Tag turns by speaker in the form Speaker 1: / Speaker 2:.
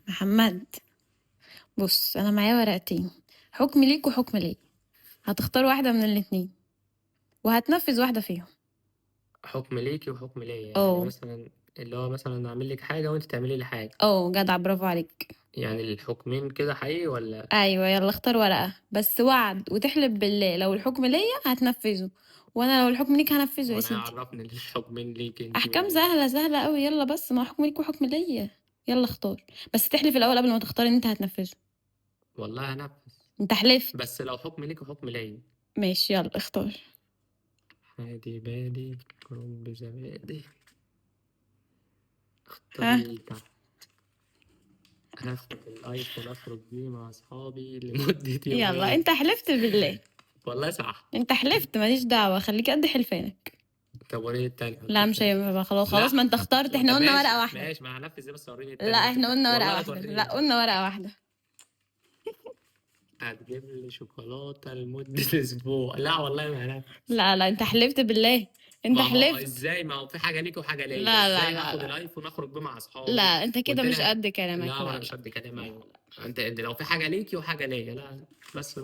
Speaker 1: محمد، بص انا معايا ورقتين، حكم ليك وحكم ليا. هتختار واحدة من الاتنين وهتنفذ واحدة فيهم.
Speaker 2: حكم ليكي وحكم ليا، يعني
Speaker 1: اه
Speaker 2: مثلا اللي هو مثلا اعمل لك حاجه وانت تعملي لي حاجه.
Speaker 1: اه جدع، برافو عليك.
Speaker 2: يعني الحكمين كده حقيقي ولا؟
Speaker 1: ايوه يلا اختار ورقة بس وعد وتحلف بالله لو الحكم ليا هتنفذه، وانا لو الحكم ليك هنفذه يا
Speaker 2: وانا
Speaker 1: سيدي.
Speaker 2: يعرفني الحكمين ليكي انت
Speaker 1: احكام سهلة سهلة قوي، يلا بس ما حكم ليك وحكم ليا. يلا اختار، بس تحلف الاول قبل ما تختار ان انت هتنفذه.
Speaker 2: والله هنفذ.
Speaker 1: انت حلفت.
Speaker 2: بس لو حكم ليكي وحكم ليا.
Speaker 1: ماشي يلا اختار.
Speaker 2: هادي بادي كرنب زبادي.
Speaker 1: ها.
Speaker 2: اختاري تحت. هاخد الايفون اخرج بيه مع اصحابي لمدة
Speaker 1: يلا
Speaker 2: يومين.
Speaker 1: انت حلفت بالله.
Speaker 2: والله صح.
Speaker 1: انت حلفت، ماليش دعوة، خليك قد حلفانك.
Speaker 2: طب وريني التاني، حط
Speaker 1: لا مش
Speaker 2: التاني.
Speaker 1: هينفع بقى، خلاص
Speaker 2: لا.
Speaker 1: خلاص، ما انت اخترت، احنا
Speaker 2: طب
Speaker 1: قلنا
Speaker 2: ماشي
Speaker 1: ورقة واحدة.
Speaker 2: ماشي، ما هنفذ إيه؟ بس وريني
Speaker 1: لا
Speaker 2: التاني اللي انت
Speaker 1: احنا قلنا ورقة
Speaker 2: والله
Speaker 1: واحدة، لا
Speaker 2: توريني.
Speaker 1: قلنا ورقة واحدة.
Speaker 2: هتجيب لي شوكولاتة لمدة أسبوع؟ لا والله ما هنفذ.
Speaker 1: لا لا انت حلفت بالله. انت
Speaker 2: ما هو
Speaker 1: حلفت.
Speaker 2: ازاي؟ ما هو في حاجة ليك وحاجة ليا،
Speaker 1: لا لا
Speaker 2: ازاي
Speaker 1: لا
Speaker 2: هاخد
Speaker 1: لا
Speaker 2: الايفون اخرج بيه مع
Speaker 1: لا
Speaker 2: اصحابي؟
Speaker 1: انت كده
Speaker 2: وانت
Speaker 1: مش
Speaker 2: لي
Speaker 1: قد كلامك،
Speaker 2: لا
Speaker 1: لا
Speaker 2: وانا مش
Speaker 1: لا.
Speaker 2: قد كلام،
Speaker 1: لا
Speaker 2: ايوه.
Speaker 1: لا.
Speaker 2: انت لو في حاجة ليكي وحاجة ليا، لا. بس